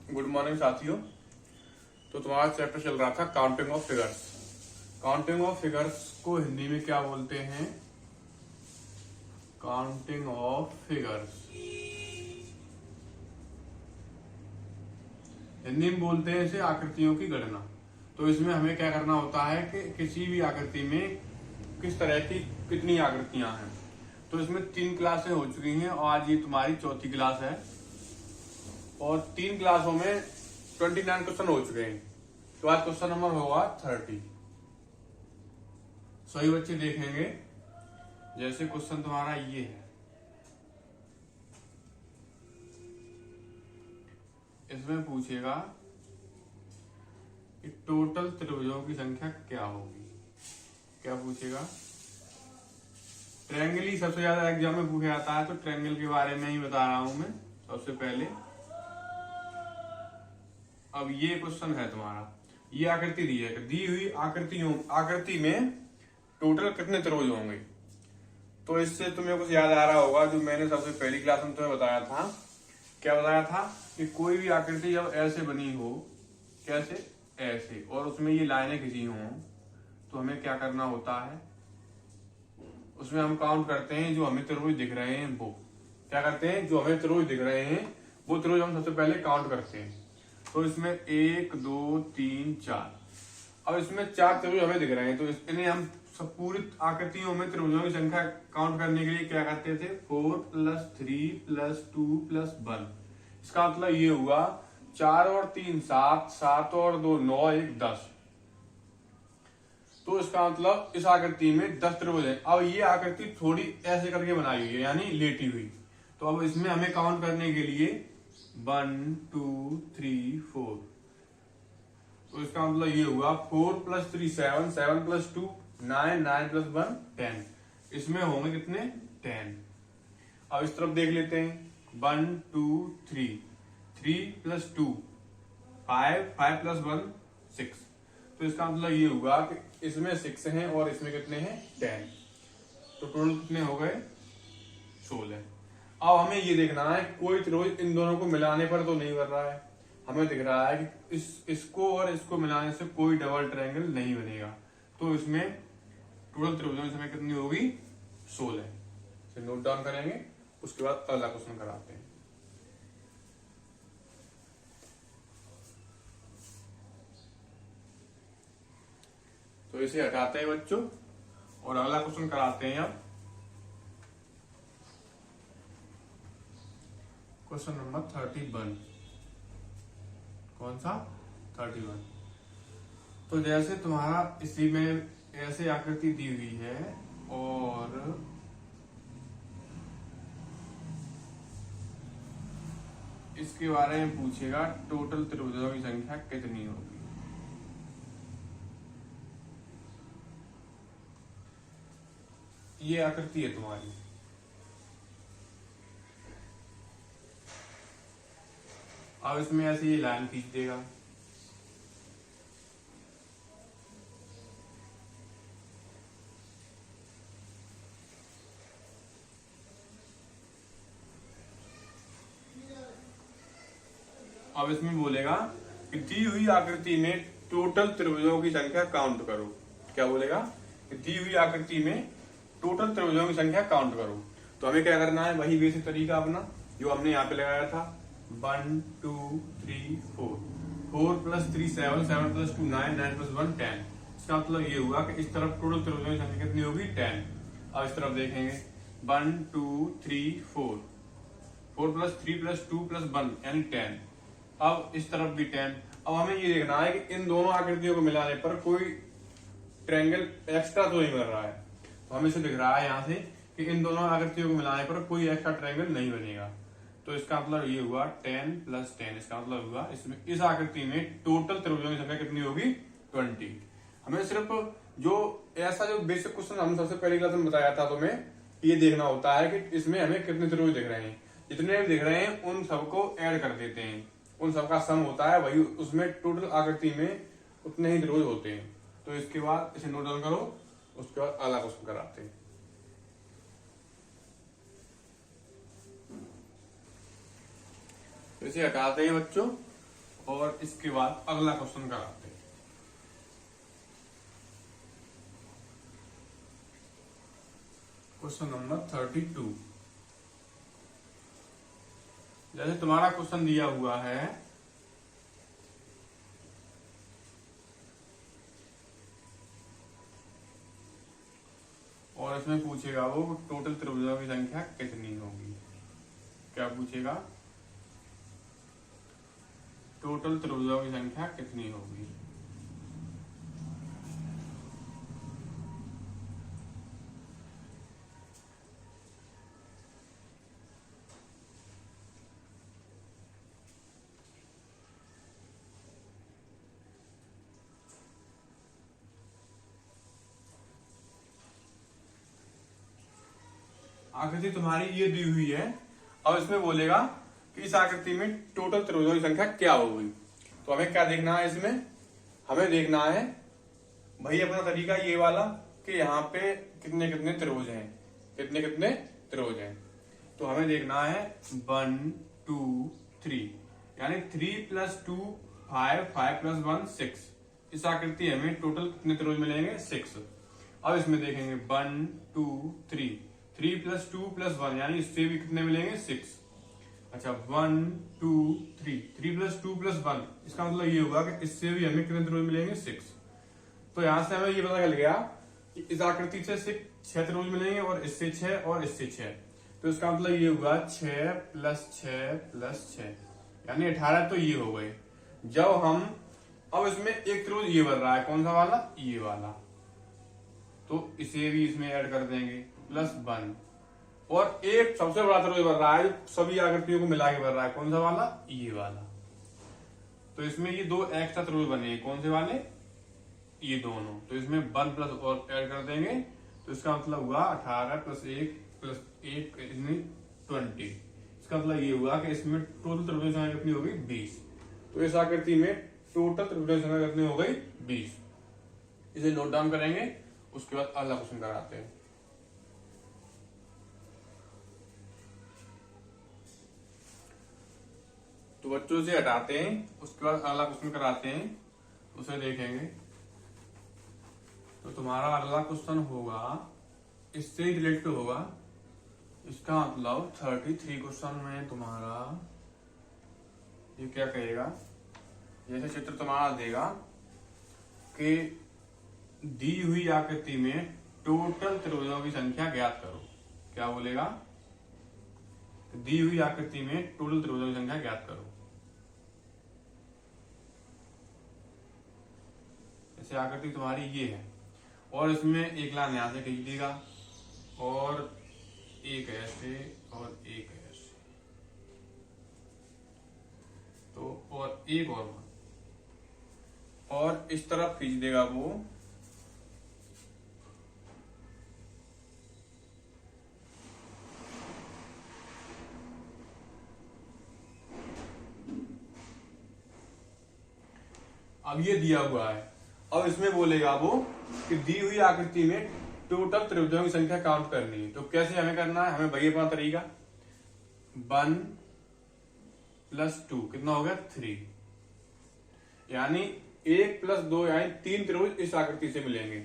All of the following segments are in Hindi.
गुड मॉर्निंग साथियों। तो तुम्हारा चैप्टर चल रहा था counting of figures. Counting of figures को हिंदी में क्या बोलते हैं? काउंटिंग ऑफ फिगर्स हिंदी में बोलते हैं इसे आकृतियों की गणना। तो इसमें हमें क्या करना होता है कि किसी भी आकृति में किस तरह की कितनी आकृतियां हैं। तो इसमें 3 क्लासें हो चुकी हैं और आज ये तुम्हारी चौथी क्लास है और 3 क्लासों में 29 क्वेश्चन हो चुके हैं। तो आज क्वेश्चन नंबर होगा 30। सही बच्चे देखेंगे, जैसे क्वेश्चन तुम्हारा ये है, इसमें पूछेगा कि टोटल त्रिभुजों की संख्या क्या होगी। क्या पूछेगा? ट्रायंगल ही सबसे ज्यादा एग्जाम में पूछा जाता है, तो ट्रायंगल के बारे में ही बता रहा हूं मैं सबसे पहले। अब ये क्वेश्चन है तुम्हारा, ये आकृति दी है, दी हुई आकृति में टोटल कितने त्रिभुज होंगे। तो इससे तुम्हें कुछ याद आ रहा होगा जो मैंने सबसे पहली क्लास में तुम्हें बताया था। क्या बताया था कि कोई भी आकृति जब ऐसे बनी हो, कैसे, ऐसे, और उसमें ये लाइनें खींची हों, तो हमें क्या करना होता है, उसमें हम काउंट करते हैं जो हमें त्रिभुज दिख रहे हैं वो। क्या करते हैं? जो हमें त्रिभुज दिख रहे हैं वो त्रिभुज हम सबसे पहले काउंट करते हैं। तो इसमें 1 2 3 4, अब इसमें 4 त्रिभुज हमें दिख रहे हैं, तो इन्हें हम सब पूरी आकृतियों में त्रिभुजों की संख्या काउंट करने के लिए क्या करते थे? 4 + 3 + 2 + 1। इसका मतलब ये हुआ 4 और 3 7, 7 और 2 9, 1 10। तो इसका मतलब इस आकृति में 10 त्रिभुज है। अब ये आकृति थोड़ी ऐसे करके बनाई हुई है, यानी लेटी हुई। तो अब इसमें हमें काउंट करने के लिए 1 2 3 4, तो इसका मतलब ये हुआ 4 + 3 7, 7 + 2 9, 9 + 1 10। इसमें होंगे कितने? 10। अब इस तरफ देख लेते हैं, 1 2 3, 3 + 2 5, 5 + 1 6। तो इसका मतलब ये हुआ कि इसमें 6 हैं और इसमें कितने हैं? 10। तो टोटल कितने हो गए? 16। अब हमें ये देखना है कोई त्रिभुज इन दोनों को मिलाने पर तो नहीं बन रहा है। हमें दिख रहा है कि इसको और इसको मिलाने से कोई डबल ट्रायंगल नहीं बनेगा। तो इसमें टोटल त्रिभुजों की संख्या कितनी होगी? 16। इसे नोट डाउन करेंगे, उसके बाद अगला क्वेश्चन कराते हैं। तो इसे हटाते हैं बच्चों और अगला क्वेश्चन कराते हैं। अब क्वेश्चन नंबर 31। कौन सा? 31। तो जैसे तुम्हारा इसी में ऐसे आकृति दी हुई है और इसके बारे में पूछेगा टोटल त्रिभुजों की संख्या कितनी होगी। ये आकृति है तुम्हारी, अब इसमें ऐसे ये लाइन खींच देगा। अब इसमें बोलेगा कि दी हुई आकृति में टोटल त्रिभुजों की संख्या काउंट करो। क्या बोलेगा? कि दी हुई आकृति में टोटल त्रिभुजों की संख्या काउंट करो। तो हमें क्या करना है? वही बेसिक तरीका अपना जो हमने यहाँ पे लगाया था। 1 2 3 4, 4 + 3 7, 7 + 2 9, 9 + 1 10। इसका मतलब ये हुआ कि इस तरफ टोटल त्रिभुजों की संख्या कितनी होगी? 10। अब इस तरफ देखेंगे, 1 2 3 4, 4 + 3 + 2 + 1 यानी 10। अब इस तरफ भी 10। अब हमें ये देखना है कि इन दोनों आकृतियों को मिलाने पर कोई ट्रायंगल एक्स्ट्रा तो नहीं बन रहा है। तो हमें इसे दिख रहा है यहाँ से कि इन दोनों आकृतियों को मिलाने पर कोई एक्स्ट्रा ट्रायंगल नहीं बनेगा। तो इसका मतलब ये हुआ 10 + 10। इसका मतलब हुआ इसमें इस आकृति में टोटल त्रिभुजों की संख्या कितनी होगी? 20। हमें सिर्फ जो ऐसा जो बेसिक क्वेश्चन हम सबसे पहली क्लास में बताया था तुम्हें, ये देखना होता है कि इसमें हमें कितने त्रिभुज दिख रहे हैं। जितने भी दिख रहे हैं उन सबको ऐड कर देते हैं, उन सबका सम होता है वही, उसमें टोटल आकृति में उतने ही त्रिभुज होते हैं। तो इसके बाद इसे नोट डाउन करो, उसके बाद अगला क्वेश्चन कराते हैं। तो इसे हटाते हैं बच्चों और इसके बाद अगला क्वेश्चन कराते हैं। Question number 32। जैसे तुम्हारा क्वेश्चन दिया हुआ है और इसमें पूछेगा वो टोटल त्रिभुजों की संख्या कितनी होगी। क्या पूछेगा? टोटल त्रिभुजों की संख्या कितनी होगी। आकृति तुम्हारी ये दी हुई है। अब इसमें बोलेगा कि इस आकृति में टोटल त्रिभुजों की संख्या क्या होगी। तो हमें क्या देखना है इसमें? हमें देखना है भाई अपना तरीका ये वाला कि यहाँ पे कितने कितने त्रिभुज हैं, कितने कितने त्रिभुज हैं। तो हमें देखना है 1 2 3, यानी 3 + 2 5, 5 + 1 6। इस आकृति हमें टोटल कितने त्रिभुज मिलेंगे? 6। अब इसमें देखेंगे 1 2 3, 3 + 2 + 1, यानी इससे भी कितने मिलेंगे? 6। अच्छा 1 2 3, 3 + 2 + 1, इसका मतलब ये होगा कि इससे भी हमें कितने त्रिभुज मिलेंगे? 6। तो यहां से हमें ये पता चल गया कि इस आकृति से 6 त्रिभुज मिलेंगे और इससे 6 और इससे 6। तो इसका मतलब ये हुआ 6 + 6 + 6, यानी 18। तो ये हो गए। जब हम अब इसमें एक त्रिभुज ये बन रहा है, कौन सा वाला? ये वाला। तो इसे भी इसमें ऐड कर देंगे +1, और एक सबसे बड़ा त्रिभुज बन रहा है, सभी आकृतियों को मिला के बन रहा है, कौन सा वाला? ये वाला। तो इसमें ये 2 एक्स्ट्रा त्रिभुज बने, कौन से वाले? ये दोनों। तो इसमें 1 प्लस और ऐड कर देंगे, तो इसका मतलब हुआ 18 + 1 + 1 इसमें 20। इसका मतलब ये हुआ कि इसमें टोटल त्रिभुज संख्या कितनी हो गई? 20। तो इस आकृति में टोटल त्रिभुज संख्या कितनी हो गई? 20। इसे नोट डाउन करेंगे, उसके बाद अगला क्वेश्चन कराते हैं। तो बच्चों से हटाते हैं, उसके बाद अगला क्वेश्चन कराते हैं, उसे देखेंगे। तो तुम्हारा अगला क्वेश्चन होगा इससे ही रिलेटेड होगा। इसका मतलब 33 क्वेश्चन में तुम्हारा ये क्या कहेगा? जैसे चित्र तुम्हारा देगा कि दी हुई आकृति में टोटल त्रिभुजों की संख्या ज्ञात करो। क्या बोलेगा? दी हुई आकृति में टोटल त्रिभुजों की संख्या ज्ञात करो। जैसे आकृति तुम्हारी ये है और इसमें एक लाइन यहां से खींच देगा और एक ऐसे और एक ऐसे, तो और एक और इस तरफ खींच देगा वो। अब ये दिया हुआ है। अब इसमें बोलेगा वो कि दी हुई आकृति में टोटल त्रिभुजों की संख्या काउंट करनी है। तो कैसे हमें करना है? हमें वही अपना तरीका 1 + 2 कितना हो गया? 3, यानी 1 + 2 यानी 3 त्रिभुज इस आकृति से मिलेंगे।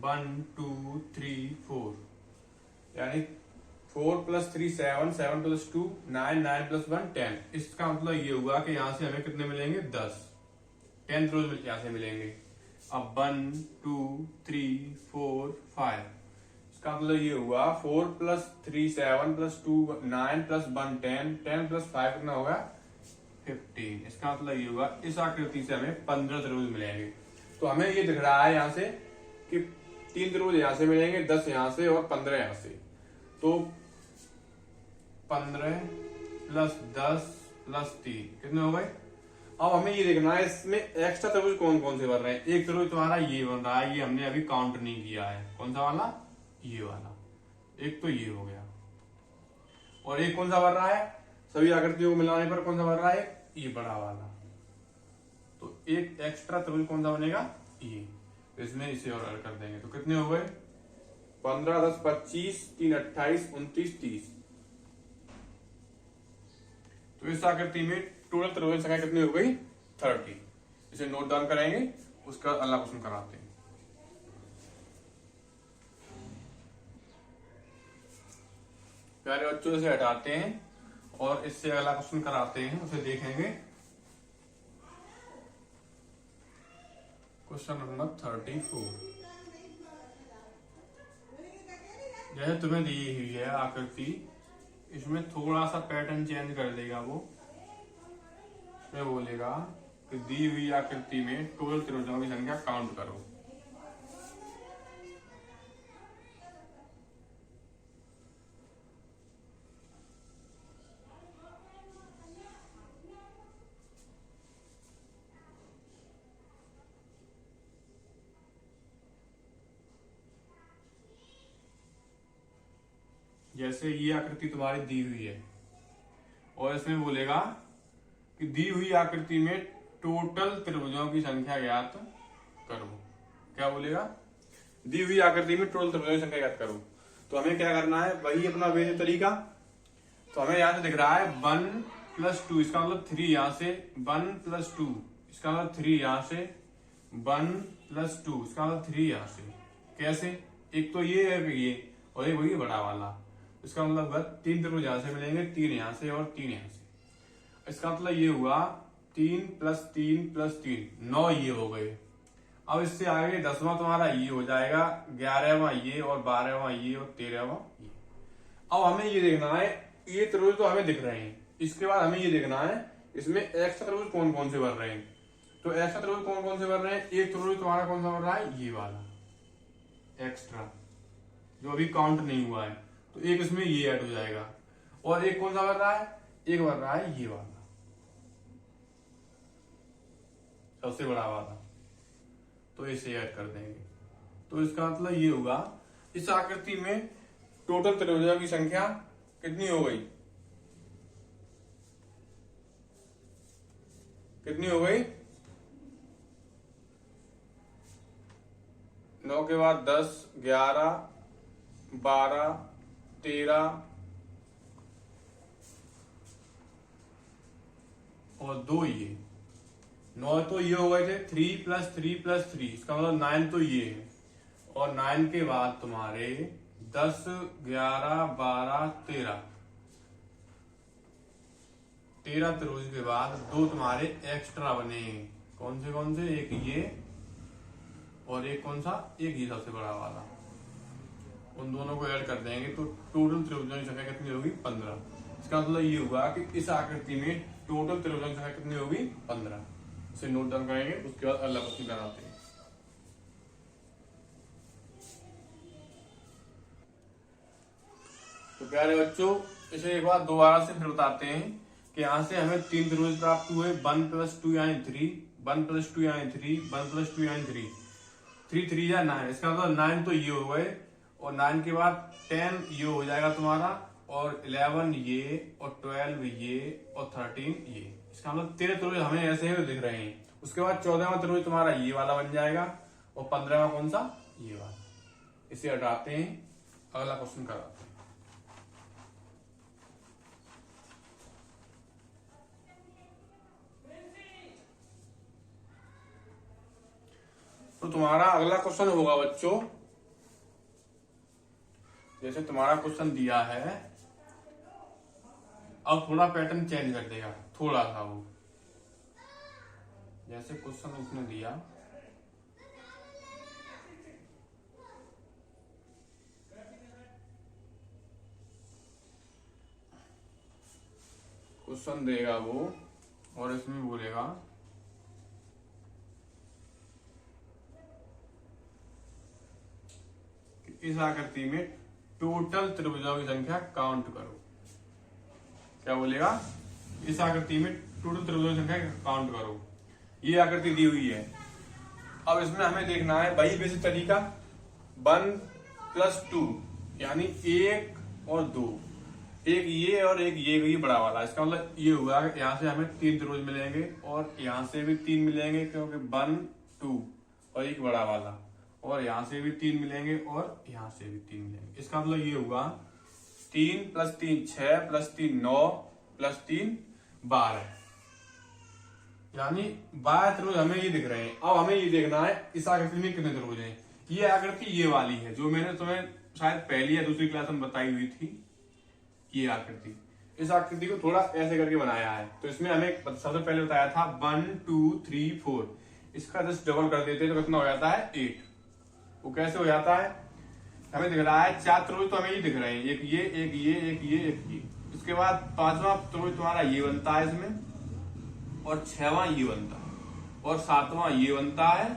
1 2 3 4, यानी 4 + 3 7, 7 + 2 9, 9 + 1 10। इसका मतलब ये हुआ कि यहां से हमें कितने मिलेंगे? 10 त्रिभुज यहां से मिलेंगे। अब 1 2 3 4 5, इसका मतलब ये हुआ 4 + 3 7 + 2 9 + 1 10, 10 + 5 कितना होगा? 15। इसका मतलब ये हुआ इस आकृति से हमें 15 त्रिभुज मिलेंगे। तो हमें ये दिख रहा है यहाँ से कि 3 त्रिभुज यहाँ से मिलेंगे, 10 यहाँ से और 15 यहाँ से। तो 15 + 10 + 3 कितने हो गए? अब हमें ये देखना है इसमें एक्स्ट्रा त्रिभुज कौन कौन से बन रहे हैं। एक त्रिभुज तुम्हारा ये बन रहा है, ये हमने अभी काउंट नहीं किया है। कौन सा वाला? ये वाला। एक तो ये हो गया, और एक कौन सा बन रहा है? सभी आकृतियों को मिलाने पर कौन सा बन रहा है? ये बड़ा वाला। तो एक एक्स्ट्रा त्रिभुज कौन सा बनेगा? ये। तो इसमें इसे और ऐड कर देंगे, तो कितने हो गए? 15 10 25, 3 28, 29 30। तो इस आकृति में टोटल त्रिभुजों की संख्या कितनी हो गई 30। इसे नोट डाउन करेंगे, उसका अगला क्वेश्चन कराते हैं। प्यारे बच्चों इसे हटाते हैं और इससे अगला क्वेश्चन कराते हैं, उसे देखेंगे। Question number 34। जैसे तुम्हें दी हुई है आकृति, इसमें थोड़ा सा पैटर्न चेंज कर देगा वो। मैं बोलेगा कि दी हुई आकृति में टोटल त्रिभुजों की संख्या काउंट करो। जैसे ये आकृति तुम्हारी दी हुई है और इसमें बोलेगा कि दी हुई आकृति में टोटल त्रिभुजों की संख्या ज्ञात करो। क्या बोलेगा? दी हुई आकृति में टोटल त्रिभुजों की संख्या ज्ञात करो। तो हमें क्या करना है, वही अपना बेसिक तरीका। तो हमें यहाँ से दिख रहा है 1+2, इसका मतलब 3 यहाँ से 1+2, इसका मतलब 3 यहाँ से 1+2, इसका मतलब 3 यहाँ से। कैसे? एक तो ये है ये और एक वही बड़ा वाला, इसका मतलब 3 त्रिभुज यहाँ से मिलेंगे, 3 यहाँ से और 3 यहाँ से। इसका मतलब ये हुआ 3 + 3 + 3 9 ये हो गए। अब इससे आगे 10वां तुम्हारा ये हो जाएगा, 11वां ये और 12वां ये और 13वां ये। अब हमें ये देखना है, ये त्रिभुज तो हमें दिख रहे हैं, इसके बाद हमें ये देखना है इसमें एक्स्ट्रा त्रिभुज कौन कौन से बन रहे हैं। तो एक्स्ट्रा त्रिभुज कौन कौन से बन रहे हैं? एक त्रिभुज तुम्हारा कौन सा बन रहा है, ये वाला एक्स्ट्रा जो अभी काउंट नहीं हुआ है, तो एक इसमें ये ऐड हो जाएगा। और एक कौन सा बन रहा है? एक बन रहा है ये वाला, सबसे बड़ा वाला, तो इसे ऐड कर देंगे। तो इसका मतलब ये होगा इस आकृति में टोटल त्रिभुजों की संख्या कितनी हो गई? कितनी हो गई? 9 के बाद 10, 11, 12, 13 और 2 ये 9 तो ये हो गए थे। 3 + 3 + 3, इसका मतलब 9 तो ये है। और 9 के बाद तुम्हारे 10, 11, 12, 13 त्रिभुज के बाद 2 तुम्हारे एक्स्ट्रा बने। कौन से? एक ये और एक कौन सा? एक ये सबसे बड़ा वाला। उन दोनों को ऐड कर देंगे तो टोटल त्रिभुजों की संख्या कितनी होगी? 15। इसका मतलब ये हुआ कि इस आकृति में टोटल त्रिभुजों की संख्या कितनी होगी? 15। इसे नोट डाउन करेंगे, उसके बाद अगला क्वेश्चन कराते हैं। तो प्यारे बच्चों इसे एक बार दोबारा से फिर बताते हैं कि यहाँ से हमें 3 त्रिभुज प्राप्त हुए। 1+2 यानी 3, 1+2 यानी 3, 1+2 यानी 3, 3 3 या 9, इसका मतलब 9 तो ये हो गए और 9 के बाद 10 ये हो जाएगा तुम्हारा और 11 ये और 12 ये और 13 ये। इसका मतलब 13 त्रिभुज हमें ऐसे ही दिख रहे हैं। उसके बाद 14वां त्रिभुज तुम्हारा ये वाला बन जाएगा और 15वां कौन सा? ये वाला। इसे हटाते हैं, अगला क्वेश्चन कराते हैं। तो तुम्हारा अगला क्वेश्चन होगा बच्चों, जैसे तुम्हारा क्वेश्चन दिया है, अब थोड़ा पैटर्न चेंज कर देगा, थोड़ा सा वो। जैसे क्वेश्चन उसने दिया, क्वेश्चन देगा वो और इसमें बोलेगा कि इस आकृति में टोटल त्रिभुजों की संख्या काउंट करो। क्या बोलेगा? इस आकृति में टोटल त्रिभुजों की संख्या काउंट करो। ये आकृति दी हुई है। अब इसमें हमें देखना है वही बेसिक तरीका, 1+2 यानी 1 और 2, एक ये और एक ये बड़ा वाला। इसका मतलब ये हुआ कि यहाँ से हमें 3 त्रिभुज मिलेंगे और यहाँ से भी 3 मिलेंगे, क्योंकि 1, 2 और एक बड़ा वाला, और यहाँ से भी 3 मिलेंगे और यहाँ से भी 3 मिलेंगे। इसका मतलब ये हुआ 3 + 3 6 + 3 9 + 3 12। यानी 12 त्रिभुज हमें ये दिख रहे हैं। अब हमें ये देखना है इस आकृति में कितने त्रिभुज हैं। ये आकृति ये वाली है जो मैंने तुम्हें शायद पहली या दूसरी क्लास में बताई हुई थी। ये आकृति, इस आकृति को थोड़ा ऐसे करके बनाया है। तो इसमें हमें सबसे पहले बताया था 1 2 3 4, इसका जस्ट डबल कर देते तो कितना हो जाता है 8। वो कैसे हो जाता है, हमें दिख रहा है 4 त्रिभुज तो हमें ये दिख रहे हैं, एक ये एक ये एक ये एक ये। इसके बाद 5वां त्रिभुज तुम्हारा ये बनता है इसमें, और 6वां ये बनता है, और 7वां ये बनता है,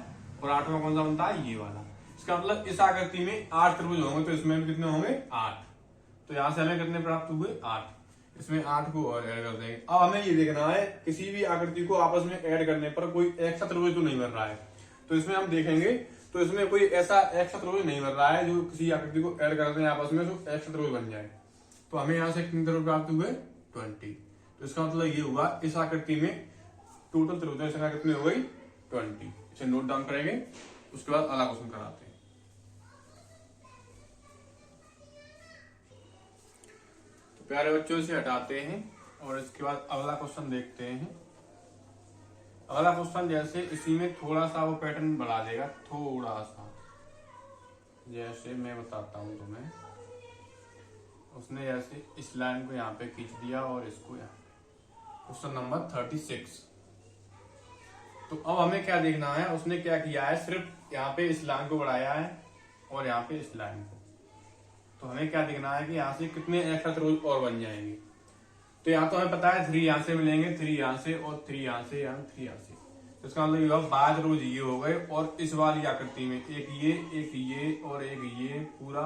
और 8वां कौन सा बनता है, ये वाला। इसका मतलब इस आकृति में 8 त्रिभुज होंगे, तो इसमें कितने होंगे 8। तो यहां से हमें कितने प्राप्त हुए 8, इसमें 8 को और ऐड कर देंगे। अब हमें ये देखना है किसी भी आकृति को आपस में ऐड करने पर कोई एक्स्ट्रा त्रिभुज तो नहीं बन रहा है। तो इसमें हम देखेंगे, तो इसमें कोई ऐसा एक्स्ट्रा त्रिभुज नहीं बन रहा है जो किसी आकृति को ऐड करते हैं आपस में तो एक्स्ट्रा त्रिभुज बन जाए। तो हमें यहाँ से कितने त्रिभुज प्राप्त हुए 20। तो इसका मतलब ये हुआ इस आकृति में टोटल त्रिभुजों की संख्या कितनी हो गई 20। इसे नोट डाउन करेंगे, उसके बाद अगला क्वेश्चन कराते हैं। तो प्यारे बच्चों इसे हटाते हैं और इसके बाद अगला क्वेश्चन देखते हैं। अगला क्वेश्चन जैसे इसी में थोड़ा सा वो पैटर्न बढ़ा देगा, थोड़ा सा, जैसे मैं बताता हूं तुम्हें। उसने जैसे इस लाइन को यहाँ पे खींच दिया और इसको यहाँ, क्वेश्चन नंबर 36। तो अब हमें क्या देखना है, उसने क्या किया है, सिर्फ यहाँ पे इस लाइन को बढ़ाया है और यहाँ पे इस लाइन को। तो हमें क्या देखना है कि यहाँ से कितने एक्स्ट्रा त्रिभुज और बन जाएंगे। तो यहाँ तो हमें पता है 3 यहाँ से मिलेंगे, 3 यहाँ से और 3 यहाँ से, यहाँ 3 यहाँ से। तो इसका मतलब ये हुआ 12 त्रिभुज ये हो गए, और इस वाली आकृति में एक ये और एक ये पूरा।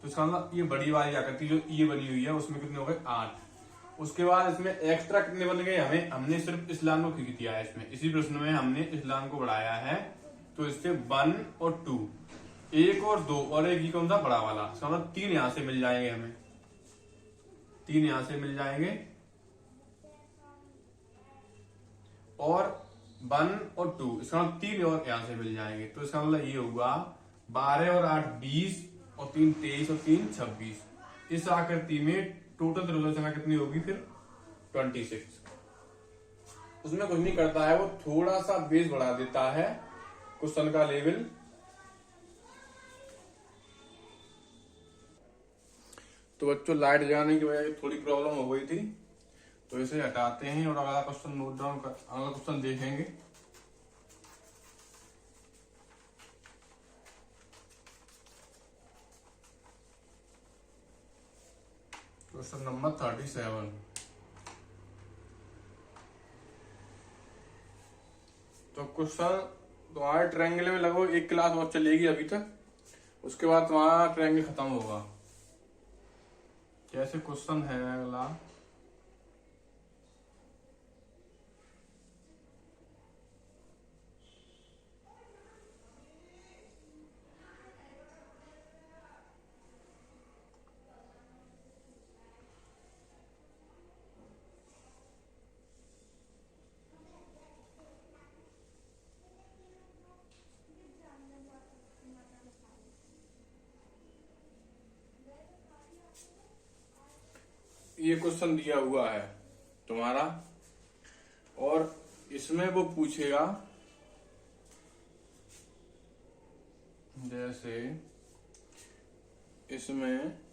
तो इसका मतलब ये बड़ी वाली आकृति जो ये बनी हुई है उसमें कितने हो गए 8। उसके बाद इसमें एक्स्ट्रा कितने बन गए, हमने सिर्फ इस लाइन को खींच दिया है। इसमें इसी प्रश्न में हमने इस लाइन को बढ़ाया है, तो इससे 1 और 2, 1 और 2 और एक ये कौन सा बड़ा वाला। इसका मतलब 3 यहां से मिल जाएंगे, हमें 3 यहां से मिल जाएंगे, और 1 और 2, इसका मतलब 3 और यहां से मिल जाएंगे। तो इसका मतलब ये होगा 12 और 8 20, और 3 23 और 3 26। इस आकृति में टोटल त्रिभुजों की संख्या कितनी होगी फिर 26। उसमें कुछ नहीं करता है, वो थोड़ा सा बेस बढ़ा देता है क्वेश्चन का लेवल। तो बच्चों लाइट जाने की वजह से थोड़ी प्रॉब्लम हो गई थी, तो इसे हटाते हैं और अगला क्वेश्चन नोट डाउन कर, अगला क्वेश्चन देखेंगे। Question number 37। तो क्वेश्चन तुम्हारे ट्रायंगल में लगभग एक क्लास और चलेगी अभी तक, उसके बाद तुम्हारा ट्रायंगल खत्म होगा। जैसे क्वेश्चन है अगला, ये क्वेश्चन दिया हुआ है तुम्हारा, और इसमें वो पूछेगा जैसे इसमें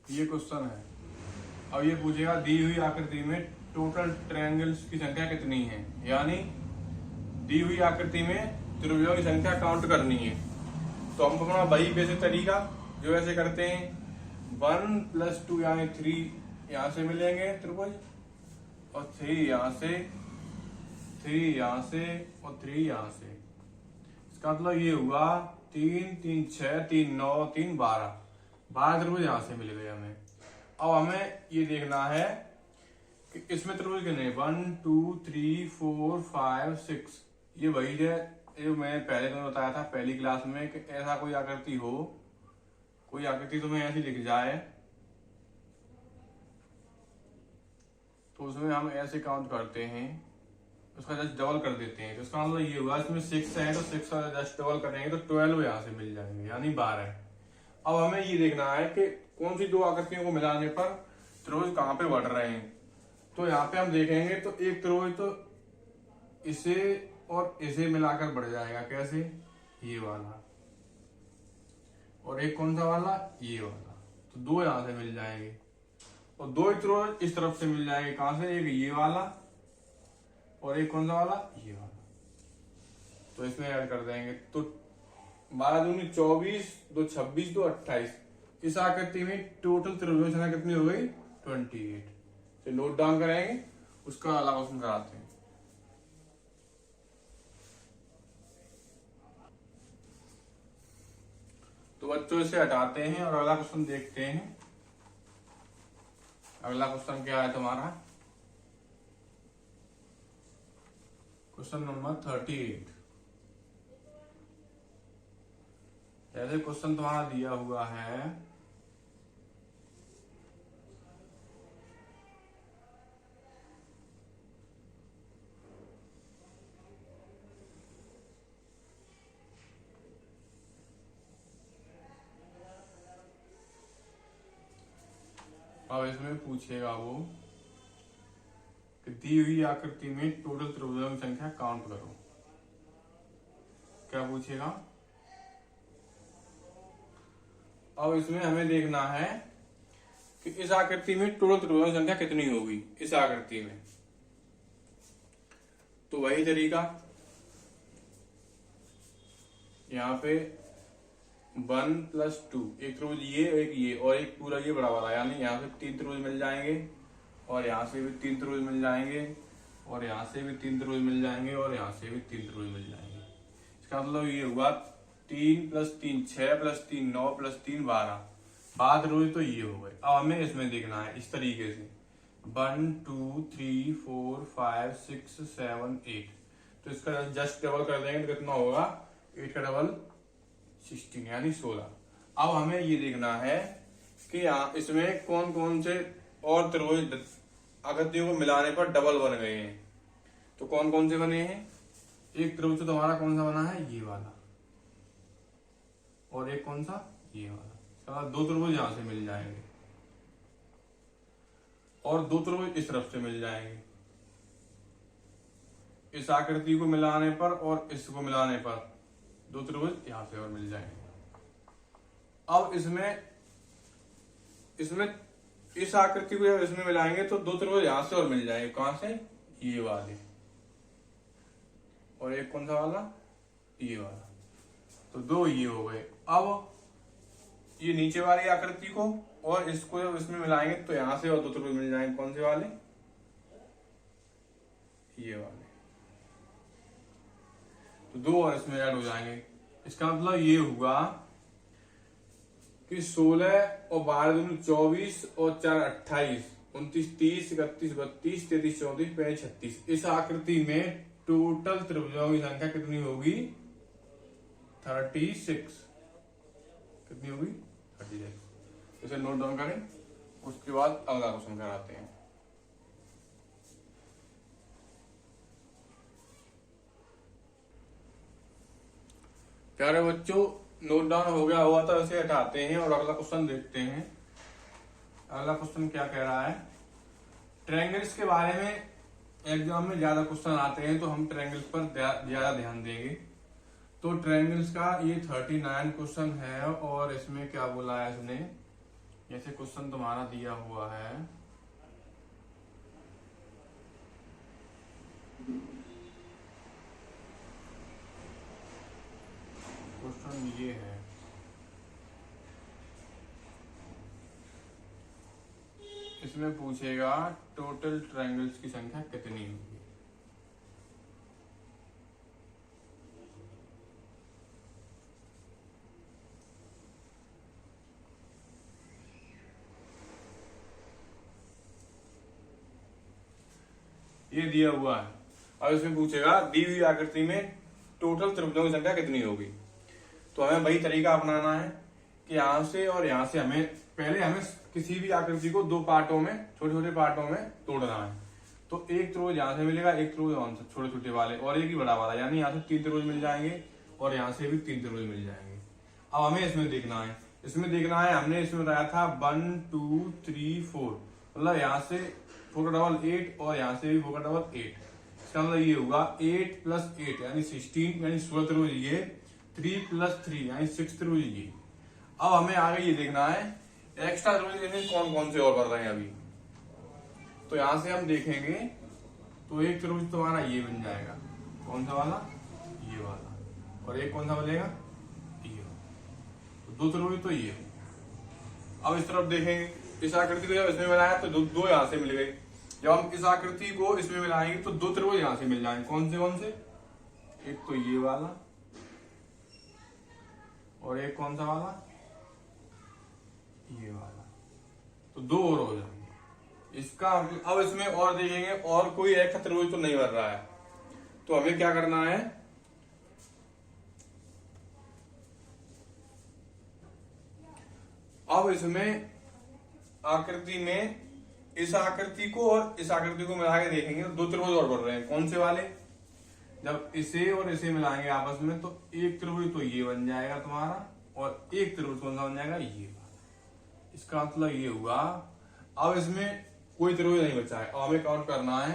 ये क्वेश्चन है। अब ये पूछेगा दी हुई आकृति में टोटल ट्रायंगल्स की संख्या कितनी है, यानी दी हुई आकृति में त्रिभुजों की संख्या काउंट करनी है। तो हम अपना वही बेसिक तरीका जो ऐसे करते हैं, 1 + 2 यानी 3 यहां से मिलेंगे त्रिभुज, और 3 यहां से, 3 यहां से, और 3 यहां से। इसका मतलब ये हुआ 3 3 6 3 9 3 12 त्रिभुज यहां से मिल गए हमें। अब हमें ये देखना है कि इसमें त्रिभुज कितने, 1 2 3 4 5 6। ये वही है जो मैंने पहले तुम्हें बताया था पहली क्लास में कि ऐसा कोई आकृति हो कोई आकृति तुम्हें ऐसी दिख जाए तो उसमें हम ऐसे काउंट करते हैं, उसका जस्ट डबल कर देते हैं, तो इसका मतलब ये हुआ इसमें 6 है तो 6 का जस्ट डबल करेंगे तो 12 यहाँ से मिल जाएंगे, यानी 12। अब हमें ये देखना है कि कौन सी दो आकृतियों को मिलाने पर त्रिभुज कहाँ पे बढ़ रहे हैं। तो यहाँ पे हम देखेंगे तो एक त्रिभुज तो इसे और इसे मिलाकर बढ़ जाएगा, कैसे, ये वाला, और एक कौन सा वाला, ये वाला, तो दो यहां से मिल जाएंगे, और दो त्रिभुज इस तरफ से मिल जाएंगे, कहां से, एक ये वाला और एक कौन सा वाला, ये वाला, तो इसमें ऐड कर देंगे। तो 12 दूनी 24, 2 26, 2 28, इस आकृति में टोटल त्रिभुजों की संख्या कितनी हो गई, 28। तो नोट डाउन करेंगे, उसका अगला क्वेश्चन कराते हैं। तो बच्चों इसे हटाते हैं और अगला क्वेश्चन देखते हैं। अगला क्वेश्चन क्या है तुम्हारा, क्वेश्चन नंबर 38। जैसे क्वेश्चन तुम्हारा दिया हुआ है अब इसमें पूछेगा वो कि दी हुई आकृति में टोटल त्रिभुजों की संख्या काउंट करो। क्या पूछेगा, अब इसमें हमें देखना है कि इस आकृति में टोटल त्रिभुजों की संख्या कितनी होगी इस आकृति में। तो वही तरीका, यहाँ पे 1 + 2, एक त्रिभुज ये, एक ये और एक पूरा ये बड़ा वाला, यानी यहाँ से 3 त्रिभुज मिल जाएंगे और यहाँ से भी 3 त्रिभुज मिल जाएंगे और यहाँ से भी 3 त्रिभुज मिल जाएंगे और यहाँ से भी 3 त्रिभुज मिल जाएंगे। इसका मतलब ये हुआ 3 + 3 6 + 3 9 + 3 12, 12 त्रिभुज तो ये हो गए। अब हमें इसमें देखना है इस तरीके से 1 2 3 4 5 6 7 8, तो इसका जस्ट डबल कर देंगे तो कितना होगा, 8 का डबल 16 यानी 16। अब हमें ये देखना है कि यहाँ इसमें कौन कौन से और त्रिभुज आकृतियों को मिलाने पर डबल बन गए हैं। तो कौन कौन से बने हैं, एक त्रिभुज तो तुम्हारा कौन सा बना है, ये वाला, और एक कौन सा, ये वाला, दो त्रिभुज यहां से मिल जाएंगे और दो त्रिभुज इस तरफ से मिल जाएंगे, इस आकृति को मिलाने पर और इसको मिलाने पर दो त्रिभुज यहां से और मिल जाएंगे। अब इसमें इस आकृति को जब इसमें मिलाएंगे तो दो त्रिभुज यहां से और मिल जाएंगे, कहां से, ये वाले, और एक कौन सा वाला, ये वाला, तो दो ये हो गए। अब ये नीचे वाली आकृति को और इसको जब इसमें मिलाएंगे तो यहां से और दो त्रिभुज मिल जाएंगे, कौन से वाले, ये वाले, तो दो और इसमें ऐड हो जाएंगे। इसका मतलब ये हुआ कि 16 और 12 दूनी 24 और 4 28 29 30 31 32 33 34 35 36, इस आकृति में टोटल त्रिभुजों की संख्या कितनी होगी, 36। कितनी होगी, 36। इसे नोट डाउन करें, उसके बाद अगला क्वेश्चन कराते हैं। प्यारे बच्चों, नोट डाउन हो गया हुआ था, इसे हटाते हैं और अगला क्वेश्चन देखते हैं। अगला क्वेश्चन क्या कह रहा है, ट्रायंगल्स के बारे में एग्जाम में ज्यादा क्वेश्चन आते हैं तो हम ट्रायंगल्स पर ज्यादा ध्यान देंगे। तो ट्रायंगल्स का ये 39 क्वेश्चन है और इसमें क्या बोला है इसने, जैसे क्वेश्चन तुम्हारा दिया हुआ है क्वेश्चन ये है, इसमें पूछेगा टोटल ट्रायंगल्स की संख्या कितनी होगी। ये दिया हुआ है। अब इसमें पूछेगा दी हुई आकृति में टोटल त्रिभुजों की संख्या कितनी होगी। तो हमें वही तरीका अपनाना है कि यहाँ से और यहाँ से हमें किसी भी आकृति को दो पार्टों में, छोटे छोटे पार्टों में तोड़ना है। तो एक त्रिभुज यहाँ से मिलेगा, एक त्रिभुज यहाँ से, छोटे छोटे वाले, और एक ही बड़ा वाला, यानी यहाँ से 3 त्रिभुज मिल जाएंगे और यहाँ से भी 3 त्रिभुज मिल जाएंगे। अब हमें इसमें देखना है, हमने इसमें बताया था 1 2 3 4, मतलब यहाँ से 4 का डबल 8 और यहाँ से भी 4 का डबल 8। इसका मतलब ये होगा 8 + 8 यानी 16, यानी 16 त्रिभुज ये, 3 + 3 यानी 6 त्रिभुज ये। अब हमें आगे ये देखना है एक्स्ट्रा त्रिभुज कौन कौन से और कर रहे हैं अभी। तो यहां से हम देखेंगे तो एक त्रिभुज तुम्हारा ये बन जाएगा, कौन सा वाला, ये वाला, और एक कौन सा बनेगा, ये। तो 2 त्रिभुज तो ये। अब इस तरफ देखेंगे, इस आकृति को जब इसमें मिलाया तो दो यहां से मिल गए। जब हम इस आकृति को इसमें मिलाएंगे तो 2 त्रिभुज यहां से मिल जाएंगे। कौन से, एक तो ये वाला और एक कौन सा वाला, ये वाला। तो 2 और हो जाएंगे। इसका अब इसमें और देखेंगे, और कोई एक त्रिभुज तो नहीं बन रहा है। तो हमें क्या करना है, अब इसमें आकृति में इस आकृति को और इस आकृति को मिला के देखेंगे तो 2 त्रिभुज और बन रहे हैं। कौन से वाले, जब इसे और इसे मिलाएंगे आपस में तो एक त्रिभुज तो ये बन जाएगा तुम्हारा, और एक त्रिभुज कौन सा बन जाएगा, ये वाला। इसका मतलब ये हुआ अब इसमें कोई त्रिभुज नहीं बचा है। और हमें काउंट करना है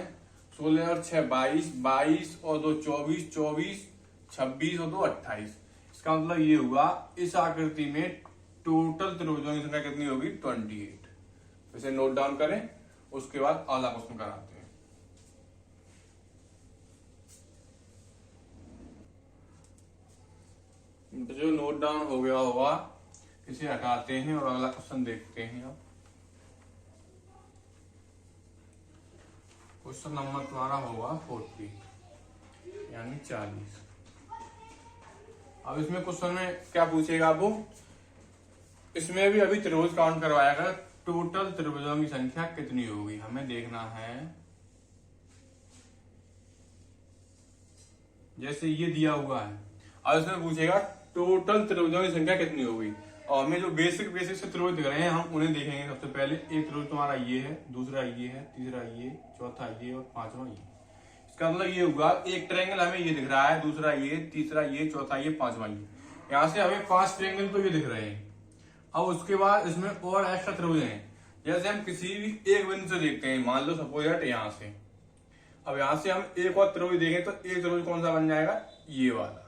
16 और 6 22, 22 और 2 24, 24, 26 और 2 28। इसका मतलब ये हुआ इस आकृति में टोटल त्रिभुजों की संख्या कितनी होगी, 28। तो इसे नोट डाउन करें, उसके बाद अगला क्वेश्चन कराते हैं। तो जो नोट डाउन हो गया होगा इसे हटाते हैं और अगला क्वेश्चन देखते हैं। अब क्वेश्चन नंबर तुम्हारा होगा 40 यानी 40। अब इसमें क्वेश्चन में क्या पूछेगा आपको, इसमें भी अभी त्रिभुज काउंट करवाएगा, टोटल त्रिभुजों की संख्या कितनी होगी हमें देखना है। जैसे ये दिया हुआ है, अब इसमें पूछेगा टोटल त्रिभुजों की संख्या कितनी होगी। और हमें जो बेसिक से त्रिभुज दिख रहे हैं हम उन्हें देखेंगे। सबसे पहले एक त्रिभुज तुम्हारा ये है, दूसरा ये है, तीसरा ये, चौथा ये और पांचवा ये। इसका मतलब ये हुआ एक ट्रायंगल हमें ये दिख रहा है, दूसरा ये, तीसरा ये, चौथा ये, पांचवा ये। यहाँ से हमें 5 ट्रायंगल तो ये दिख रहे हैं। अब उसके बाद इसमें और एक्स्ट्रा त्रिभुज हैं। जैसे हम किसी भी एक बिंदु से देखते हैं, मान लो सपोज दैट यहाँ से, अब यहाँ से हम एक और त्रिभुज देखें तो एक त्रिभुज कौन सा बन जाएगा, ये वाला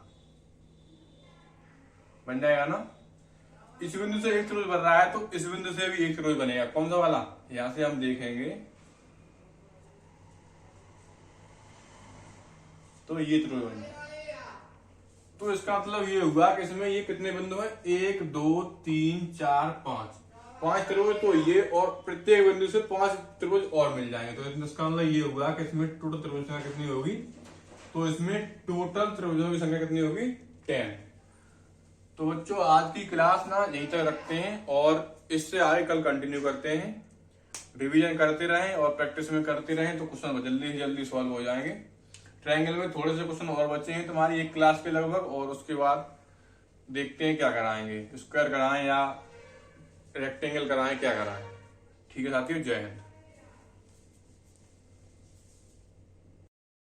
बन जाएगा ना। इस बिंदु से एक त्रिभुज बन रहा है तो इस बिंदु से भी एक त्रिभुज बनेगा, कौन सा वाला, यहां से हम देखेंगे तो ये त्रिभुज बन जाएगा। तो इसका मतलब ये हुआ कि इसमें ये कितने बिंदु है, 1 2 3 4 5 त्रिभुज तो ये, और प्रत्येक बिंदु से 5 त्रिभुज और मिल जाएंगे। तो इसका मतलब ये हुआ कि इसमें टोटल त्रिभुज की संख्या कितनी होगी, तो इसमें टोटल त्रिभुजों की संख्या कितनी होगी, 10। तो बच्चों आज की क्लास ना यहीं तक रखते हैं और इससे आगे कल कंटिन्यू करते हैं। रिवीजन करते रहें और प्रैक्टिस में करते रहें तो क्वेश्चन जल्दी से जल्दी सॉल्व हो जाएंगे। ट्रायंगल में थोड़े से क्वेश्चन और बचे हैं तुम्हारी एक क्लास के लगभग, और उसके बाद देखते हैं क्या कराएंगे, स्क्वायर कराएं या रेक्टेंगल कराएं, क्या कराएं। ठीक है साथियों, जय हिंद।